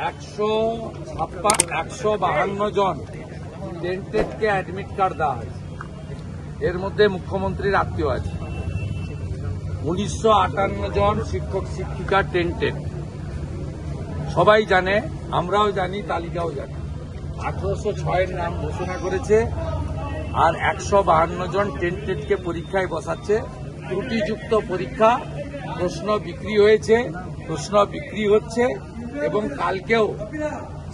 152 জন টেন্টেডকে admit card দেওয়া হয়েছে। এর মধ্যে মুখ্যমন্ত্রীর আত্মীয় আছে। 1958 জন শিক্ষক শিক্ষিকা টেন্টেড, সবাই জানে, আমরাও জানি, তালিকাও জানি। 1806 নাম ঘোষণা করেছে, আর 152 জন টেন্টেডকে পরীক্ষায় বসাচ্ছে। ত্রুটিযুক্ত পরীক্ষা, প্রশ্ন বিক্রি হয়েছে, প্রশ্ন বিক্রি হচ্ছে, এবং কালকেও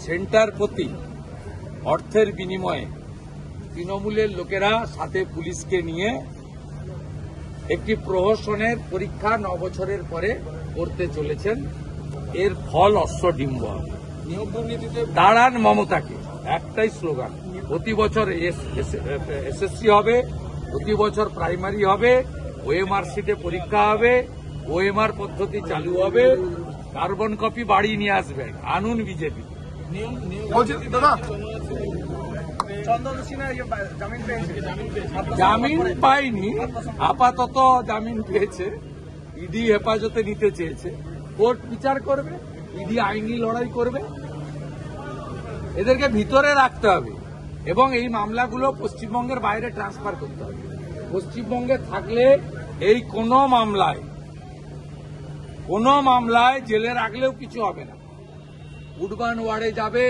সেন্টার প্রতি অর্থের বিনিময়ে তৃণমূলের লোকেরা সাথে পুলিশকে নিয়ে একটি প্রহসনের পরীক্ষা 9 বছরের পরে করতে চলেছেন। এর ফল অশ্বডিম্ব। নিয়োগ দুর্নীতিতে দাঁড়ান মমতাকে, একটাই স্লোগান, প্রতি বছর এসএসসি হবে, প্রতি বছর প্রাইমারি হবে, ওএমআর সিটে পরীক্ষা হবে, ওএমআর পদ্ধতি চালু হবে, কার্বন কপি বাড়ি নিয়ে আসবে, আনুন বিজেপি। জামিন পায়নি, আপাতত জামিন পেয়েছে। ইডি হেফাজতে নিতে চেয়েছে, কোর্ট বিচার করবে, ইডি আইনি লড়াই করবে। এদেরকে ভিতরে রাখতে হবে এবং এই মামলাগুলো পশ্চিমবঙ্গের বাইরে ট্রান্সফার করতে হবে। পশ্চিমবঙ্গে থাকলে এই কোনো মামলায় জেলে রাখলেও কিছু হবে না। উডবান ওয়ার্ডে যাবে,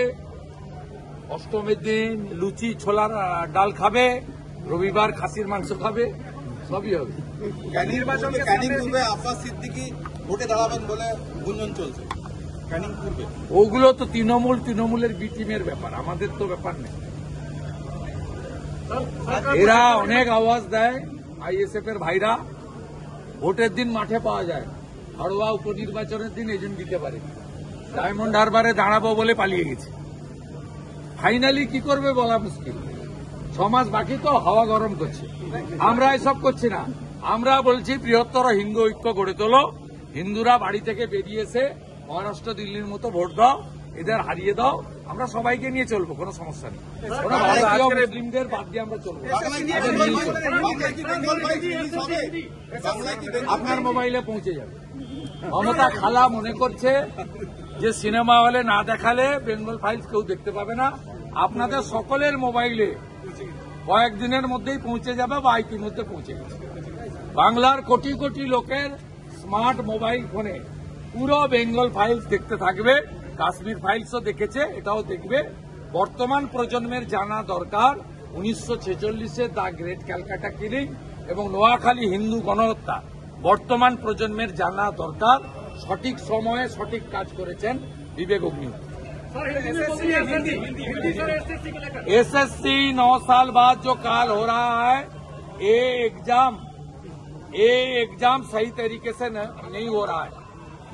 অষ্টমীর দিন লুচি ছোলার ডাল খাবে, রবিবার খাসির মাংস খাবে, সবই হবে। নির্বাচনে ক্যানিং পূর্বে আব্বাস সিদ্দিকী ভোটে দাঁড়াবেন বলে গুঞ্জন চলছে। ক্যানিং পূর্বে ওগুলো তো তৃণমূলের বি টিমের ব্যাপার, আমাদের তো ব্যাপার নেই। এরা অনেক আওয়াজ দেয়, আইএসএফ এর ভাইরা। ভোটের দিন মাঠে পাওয়া যায়, হাড়োয়া উপনির্বাচনের দিন এজেন্ট দিতে পারে। ডায়মন্ড হারবারে দাঁড়াবো বলে পালিয়ে গেছে। ফাইনালি কি করবে বলা মুশকিল। 6 মাস বাকি তো, হাওয়া গরম করছে। আমরা এসব করছি না, আমরা বলছি বৃহত্তর হিন্দু ঐক্য গড়ে তোলো। হিন্দুরা বাড়ি থেকে বেরিয়ে এসে মহারাষ্ট্র দিল্লির মতো ভোট দাও, এদের হারিয়ে দাও। আমরা সবাইকে নিয়ে চলবো, কোনো সমস্যা নেই। কোনো ভারতীয় মুসলিমদের বাদ দিয়ে আমরা চলবো। আপনার মোবাইলে পৌঁছে যাবে। মমতা খালা মনে করছে যে সিনেমা হলে না দেখালে বেঙ্গল ফাইলস কেউ দেখতে পাবে না। আপনাদের সকলের মোবাইলে কয়েকদিনের মধ্যেই পৌঁছে যাবে বা ইতিমধ্যে পৌঁছে গেছে। বাংলার কোটি কোটি লোকের স্মার্ট মোবাইল ফোনে পুরো বেঙ্গল ফাইলস দেখতে থাকবে। কাশ্মীর ফাইলসও দেখেছে, এটাও দেখবে। বর্তমান প্রজন্মের জানা দরকার 1946-এ দ্য গ্রেট ক্যালকাটা কিলিং এবং নোয়াখালী হিন্দু গণহত্যা। বর্তমান প্রজন্মের জানা দরকার। সঠিক সময়ে সঠিক কাজ করেছেন विवेक अग्निहोत्री। एसएससी 9 साल बाद जो काल हो रहा है, ये एग्जाम सही तरीके से नहीं हो रहा है।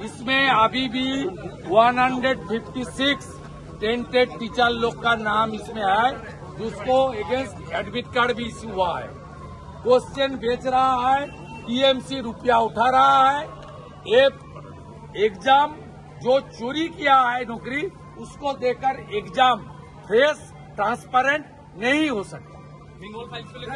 इसमें अभी भी 156 टेंटेड टीचर लोग का नाम इसमें है, जिसको अगेंस्ट एडमिट कार्ड भी इश्यू हुआ है। क्वेश्चन बेच रहा है, टीएमसी रुपया उठा रहा है। एग्जाम जो चोरी किया है नौकरी, उसको देकर एग्जाम फ्रेश ट्रांसपेरेंट नहीं हो सकता। बेंगोल फाइल्स पे लेकर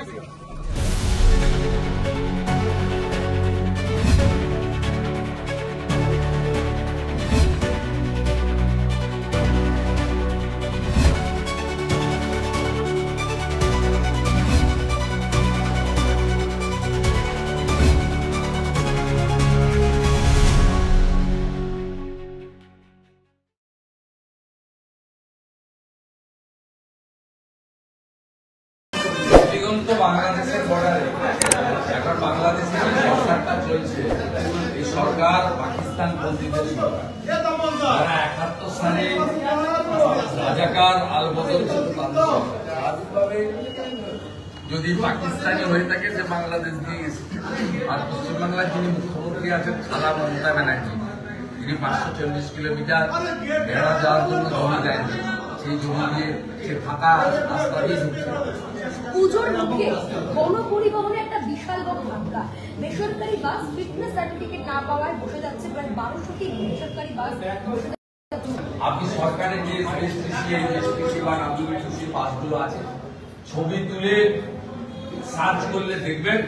তো বাংলাদেশের বর্ডারে এখন বাংলাদেশে যে সরকারটা চলছে, এই সরকার পাকিস্তান পন্থীদের সরকার। তারা 71 সালে রাজাকার আলবদল স্বাভাবিকভাবে যদি পাকিস্তানি হয়ে থাকে যে বাংলাদেশ দিয়ে গেছে। আর পশ্চিমবাংলার যিনি মুখ্যমন্ত্রী আছেন খালা মমতা ব্যানার্জি, তিনি 540 কিলোমিটার বেড়া যাওয়ার জন্য জমি দেয়নি। সেই জমি দিয়ে সে ফাঁকা রাস্তা দিয়ে ঢুকছে। পুজোর মধ্যে গণপরিবহনে একটা বিশাল বড় ধাক্কা। বেসরকারি বাস ফিটনেস সার্টিফিকেট না পাওয়ায় বসে যাচ্ছে প্রায় 1200টি বেসরকারি বাস। আপনি সরকারের যে এসটিসি বা ডাব্লিউটিসি বাসগুলো আছে, ছবি তুলে সার্চ করলে দেখবেন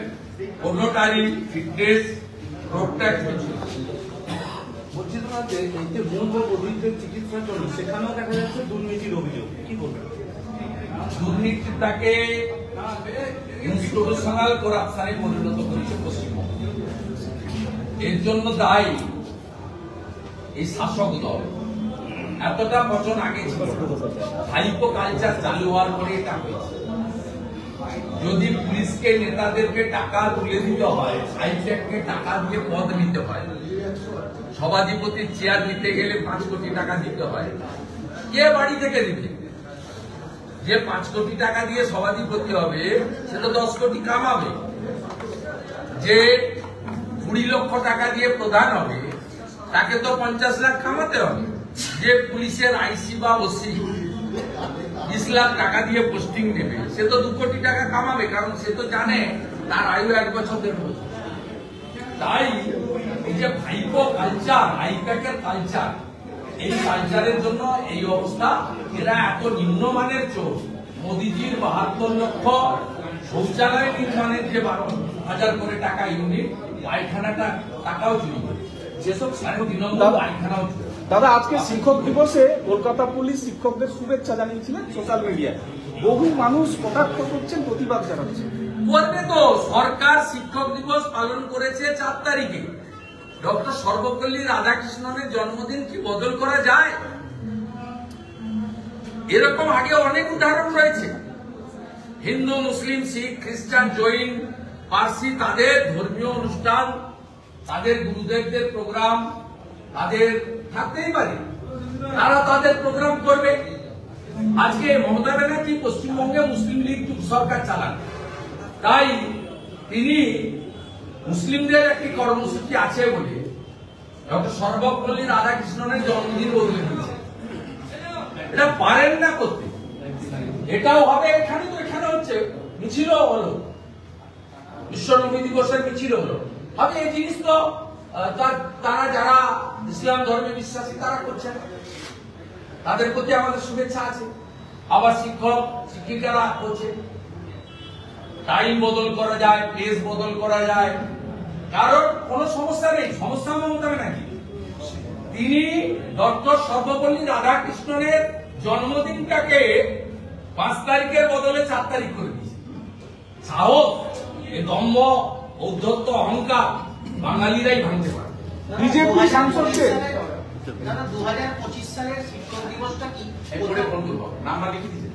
কোনোটারই ফিটনেস রোড ট্যাক্স কিছু। বলছি তো যে এই যে মূল অভিযোগ চিকিৎসার জন্য সেখানেও দেখা যাচ্ছে দুর্নীতির অভিযোগ, কি বলবেন? দুর্নীতিটাকে ইনস্টিটিউশনাল করাপশনে পরিণত করেছে পশ্চিমবঙ্গ। এর জন্য দায়ী এই শাসক দল। এতটা বছর আগে ছিল, হাইকো কালচার চালু হওয়ার পরে এটা হয়েছে। যদি পুলিশকে নেতাদেরকে টাকা তুলে দিতে হয়, হাইজ্যাককে টাকা দিয়ে পদ নিতে হয়, সভাধিপতির চেয়ার নিতে গেলে 5 কোটি টাকা দিতে হয়, কে বাড়ি থেকে দিবে? যে 5 কোটি টাকা দিয়ে সভাধিপতি হবে সে তো 10 কোটি কামাবে। যে 20 লক্ষ টাকা দিয়ে প্রধান হবে তাকে তো 50 লাখ কামাতে হবে। যে পুলিশের আইসি বা ওসি 20 লাখ টাকা দিয়ে পোস্টিং নেবে সে তো 2 কোটি টাকা কামাবে, কারণ সে তো জানে তার আয়ু 1 বছর 1.5 বছর। তাই এই যে ভাইপো কালচার, আইপ্যাকের কালচার, এই কালচারের জন্য এই অবস্থা। এরা এত নিম্নমানের চোর। মোদিজির 72 লক্ষ শৌচালয় নির্মাণের যে 12,000 করে টাকা ইউনিট, পায়খানাটা টাকাও চুরি করে। যেসব তৃণমূল পায়খানাও চুরি। দাদা, আজকে শিক্ষক দিবসে কলকাতা পুলিশ শিক্ষকদের শুভেচ্ছা জানিয়েছিলেন সোশ্যাল মিডিয়ায়। বহু মানুষ কটাক্ষ করছেন, প্রতিবাদ জানাচ্ছেন। করবে তো। সরকার শিক্ষক দিবস পালন করেছে 4 তারিখে। ডক্টর সর্বপল্লী রাধাকৃষ্ণনের জন্মদিন কি বদল করা যায়? এরকম আগে অনেক উদাহরণ রয়েছে। হিন্দু, মুসলিম, শিখ, খ্রিস্টান, জৈন, পার্সি তাদের ধর্মীয় অনুষ্ঠান, তাদের গুরুদেবদের প্রোগ্রাম তাদের থাকতেই পারে, তারা তাদের প্রোগ্রাম করবে। আজকে মমতা ব্যানার্জি পশ্চিমবঙ্গে মুসলিম লীগ সরকার চালান, তাই তিনি মুসলিমদের একটি কর্মসূচি আছে বলে ডক্টর সর্বপল্লী রাধাকৃষ্ণনের জন্মদিন বদলে দিয়েছে। এটা পারেন না করতে। এটাও হবে। এখানে তো এখানে হচ্ছে মিছিলও হলো, বিশ্ব নবী দিবসের মিছিল হলো। হবে এই জিনিস তো তারা যারা ইসলাম ধর্মে বিশ্বাসী তারা করছেন, তাদের প্রতি আমাদের শুভেচ্ছা আছে। আবার শিক্ষক শিক্ষিকারা করছে। টাইম বদল করা যায়, প্লেস বদল করা যায়, কারণ কোনো সমস্যা নেই। সমস্যা মমতা নাকি তিনি ডক্টর সর্বপল্লী রাধাকৃষ্ণনের জন্মদিনটাকে 5 তারিখের বদলে 4 তারিখ করে দিয়েছে। সাহস, এ দম্ভ, ঔদ্ধত্য, অহংকার বাঙালিরাই ভাঙতে পারে। বিজেপি সাংসদকে 2025 সালের শিক্ষক দিবসটা কি? নাম্বার লিখে দিয়েছে।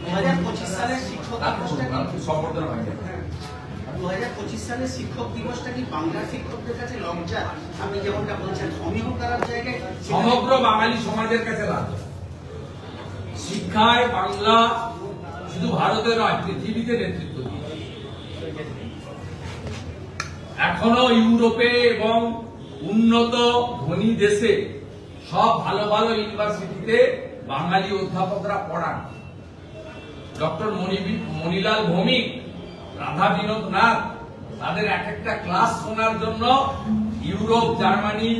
2025 সালের শিক্ষক দিবসটা কি? সম্বর্ধনা হয় 2025 সালের শিক্ষক দিবসটা কি বাংলার শিক্ষকদের কাছে লজ্জা? আপনি যেমনটা বলছেন অভিভাবকতার জায়গায় সমগ্র বাঙালি সমাজের কাছে লজ্জা। শিক্ষায় বাংলা শুধু ভারতে নয়, পৃথিবীতে নেতৃত্ব দিয়েছে। এখনো ইউরোপে এবং উন্নত ধনী দেশে সব ভালো ভালো ইউনিভার্সিটিতে বাঙালি অধ্যাপকরা পড়ান। ডক্টর মণিলাল ভৌমিক, রাধা বিনোদ নাথ, তাদের এক একটা ক্লাস শোনার জন্য ইউরোপ, জার্মানি,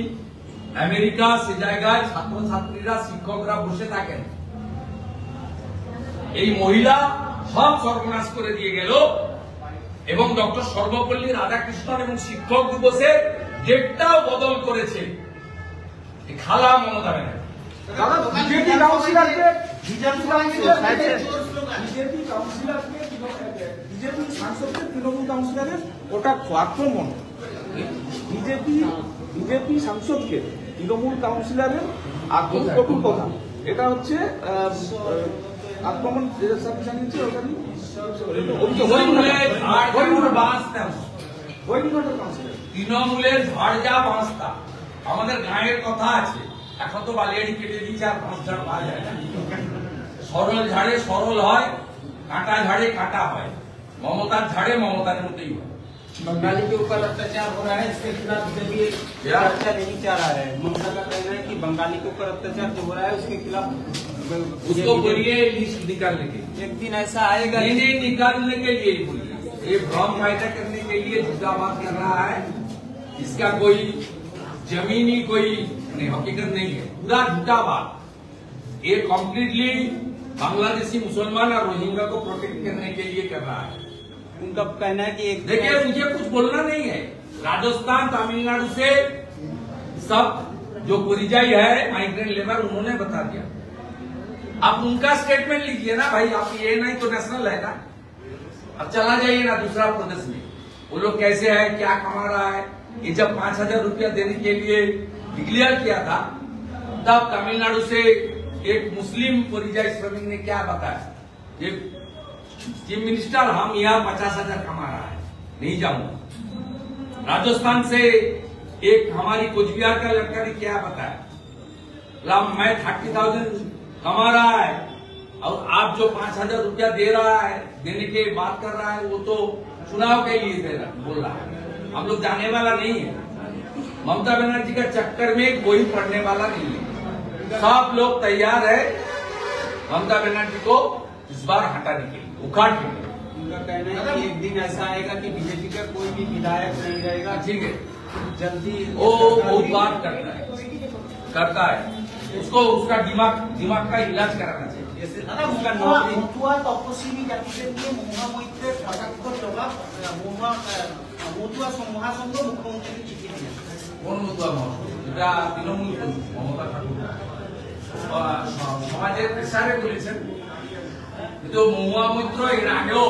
আমেরিকা সে জায়গায় ছাত্রছাত্রীরা, শিক্ষকরা বসে থাকেন। এই মহিলা সব সর্বনাশ করে দিয়ে গেল এবং ডক্টর সর্বপল্লী রাধাকৃষ্ণন এবং শিক্ষক দিবসের ডেটটাও বদল করেছে খালা মমতা ব্যানার্জি। দাদা, বিজেপি কাউন্সিলরকে বিজেপি সাংসদকে তৃণমূল কাউন্সিলরের কটাক্ষ, আক্রমণ। বিজেপি সাংসদকে তৃণমূল কাউন্সিলরের কটু কথা, এটা হচ্ছে আক্রমণ জানিয়েছে। তৃণমূলের ঝড় যা বাঁচতা, আমাদের গাঁয়ের কথা আছে, এখন তো বালিয়াড়ি কেটে দিয়েছে, আর 5 ঝাড় পাওয়া যায় না। সরল ঝাড়ে সরল হয়, কাঁটা ঝাড়ে কাঁটা হয়। মমতার ঝাড়ে মমতার মতোই হয়। बंगाली के ऊपर अत्याचार हो रहा है, इसके खिलाफ बीजेपी चर्चा नहीं चाह रहा है। ममता का कहना है कि बंगाली के ऊपर अत्याचार जो हो रहा है उसके खिलाफ उसको बोलिए लिस्ट निकालने के लिए। एक दिन ऐसा आएगा। नहीं, निकालने के लिए बोलिए। ये भ्रम पैदा करने के लिए झूठा बात कर रहा है। इसका कोई जमीनी कोई हकीकत नहीं है, पूरा झूठा बात। ये कम्प्लीटली बांग्लादेशी मुसलमान और रोहिंग्या को प्रोटेक्ट करने के लिए कर रहा है। उनका कहना है कि एक देखिए, मुझे कुछ बोलना नहीं है, राजस्थान तमिलनाडु से सब जो परिजाई है माइग्रेंट लेबर उन्होंने बता दिया। आप उनका स्टेटमेंट लीजिए ना भाई, आप ये नहीं तो नेशनल है ना। अब चला जाइए ना दूसरा प्रदेश में, वो लोग कैसे है, क्या कमा रहा है। ये जब 5,000 रुपया देने के लिए डिक्लेयर किया था तब तमिलनाडु से एक मुस्लिम परिजाई श्रमिक ने क्या बताया, ये चीफ मिनिस्टर हम यहाँ 50,000 कमा रहा है, नहीं जाऊंगा। राजस्थान से एक हमारी कोचबिहार का लड़का ने क्या बताया, मैं 30,000 कमा रहा है और आप जो 5,000 रुपया दे रहा है, देने के बात कर रहा है, वो तो चुनाव के लिए दे रहा बोल रहा है। हम लोग जाने वाला नहीं है, ममता बनर्जी का चक्कर में कोई पड़ने वाला नहीं है। सब लोग तैयार है ममता बनर्जी को इस बार हटाने के लिए, उखाड़ के लिए। उनका कहना है कि एक दिन ऐसा आएगा कि बीजेपी का कोई भी विधायक नहीं रहेगा। ठीक है, जल्दी वो बात करता है उसको उसका दिमाग का इलाज कराना चाहिए। उसका नौकरी মতুয়া তপশিলি জাতিদের নিয়ে মহুয়া মৈত্রের কটাক্ষ জবাব মতুয়া মহাসংঘ মুখ্যমন্ত্রীকে চিঠি দিয়েছে। কোন মতুয়া মহাসংঘ? এটা তৃণমূল মমতা ঠাকুর সমাজের প্রেসারে বলেছেন। কিন্তু মহুয়া মৈত্র এর আগেও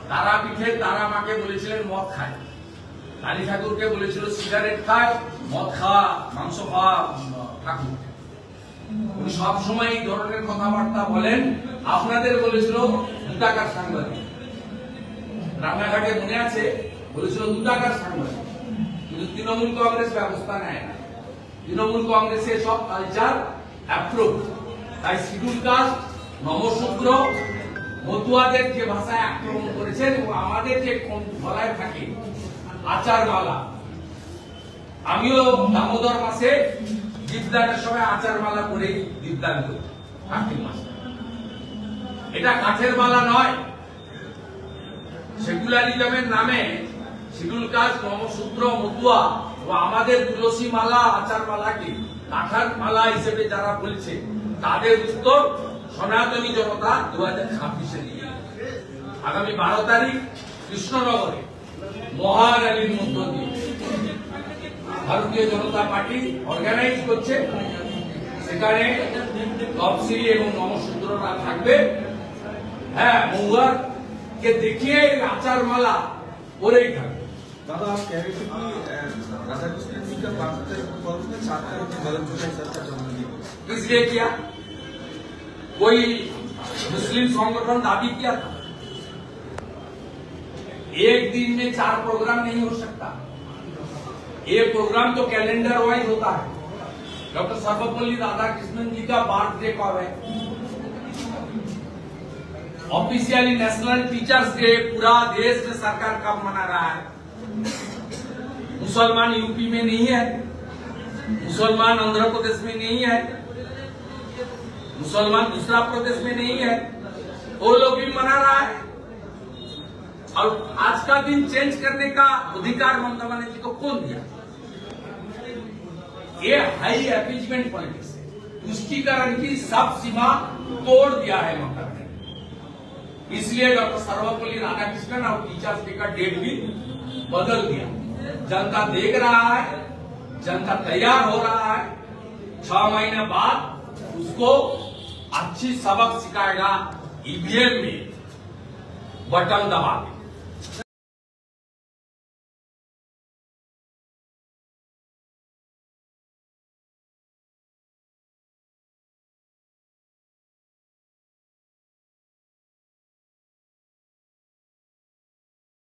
তারাপীঠে তারা মাকে বলেছিলেন মদ খায়, কালী ঠাকুরকে বলেছিল সিগারেট খায়, মদ খাওয়া, মাংস খাওয়া ঠাকুর। উনি সবসময় এই ধরনের কথাবার্তা বলেন। আপনাদের বলেছিল 2 টাকার সাংবাদিক, রান্নাঘাটে মনে আছে, বলেছিল 2 টাকার সাংবাদিক। কিন্তু তৃণমূল কংগ্রেস ব্যবস্থা নেয় না। তৃণমূল কংগ্রেসের সব কালচার অ্যাপ্রুভ। তাই শিডিউল কাস্ট, নমশূদ্র, মতুয়াদের যে ভাষায় আক্রমণ করেছেন এবং আমাদের যে গলায় থাকে আচার মালা, আমিও দামোদর মাসে দীপদানের সময় আচার মালা করে দীপদান করি কার্তিক মাসে। এটা কাঠের মালা নয়। সেকুলারিজমের নামে শিডিউল কাস্ট, নমশূদ্র, মতুয়া ও আমাদের তুলসী মালা, আচার মালাকে কাঠার মালা হিসেবে যারা বলছে তাদের উত্তর সনাতনী জনতা 2026-এ নিয়ে আগামী 12 তারিখ কৃষ্ণনগরে মহা র্যালির মধ্য দিয়ে ভারতীয় জনতা পার্টি অর্গানাইজ করছে। সেখানে তফসিলি এবং নমশূদ্ররা থাকবে। হ্যাঁ, মহুয়ার কে দেখিয়ে আচার মালা পরেই থাকবে। दादा आप कह रहे थे कि राधा कृष्ण जी का पात्र में छात्र की गलत जुटाई चर्चा चल रही है, इसलिए किया कोई मुस्लिम संगठन दावी किया था। एक दिन में 4 प्रोग्राम नहीं हो सकता। एक प्रोग्राम तो कैलेंडर वाइज होता है। डॉक्टर सर्वपल्ली राधाकृष्णन जी का बर्थडे कब है? ऑफिशियली नेशनल टीचर्स डे पूरा देश में सरकार कब मना रहा है? मुसलमान यूपी में नहीं है, मुसलमान आंध्र प्रदेश में नहीं है, मुसलमान दूसरा प्रदेश में नहीं है, वो लोग भी मना रहा है। और आज का दिन चेंज करने का अधिकार ममता बनर्जी को कौन दिया? ये हाई अपीजमेंट पॉलिटिक्स है। तुष्टीकरण की सब सीमा तोड़ दिया है ममता बनर्जी। इसलिए डॉक्टर सर्वपल्ली राधाकृष्णन और टीचर्स डे का डेट भी बदल दिया। जनता देख रहा है, जनता तैयार हो रहा है। 6 महीने बाद उसको अच्छी सबक सिखाएगा ईवीएम में बटन दबा के।